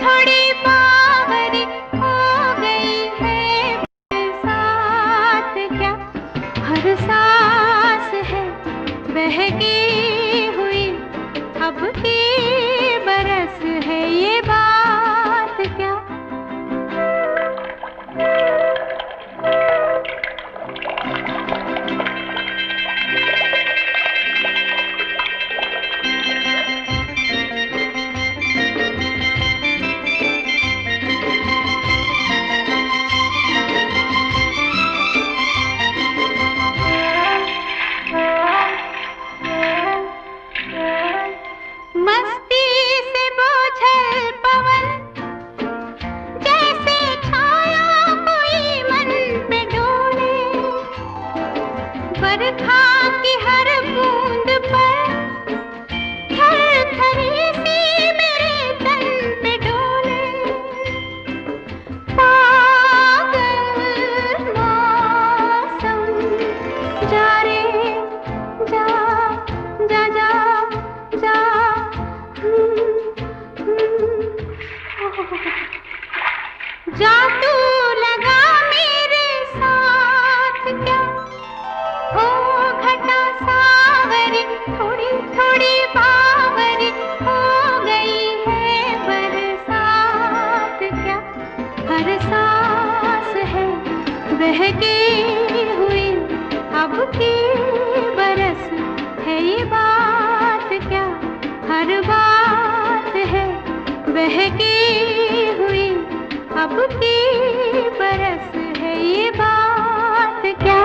थोड़ी बावरी हो गई है बरसात क्या, हर सांस है बहकी हुई अब की बरस है ये बात क्या। मस्ती से बोझल पवन जैसे छाया कोई मन पे डोले, बरखा की हर बूंद पर थरथरी सी मेरे तन पे डोले। पागल मौसम जा रे जा जा जा जा, जादू लगा मेरे साथ क्या, हो घटा सावरी थोड़ी थोड़ी बावरी हो गई है बरसात क्या, हर सांस है बहकी हुई अब की बरस है ये बात क्या, हर बात है बहकी हुई अब की बरस है ये बात क्या।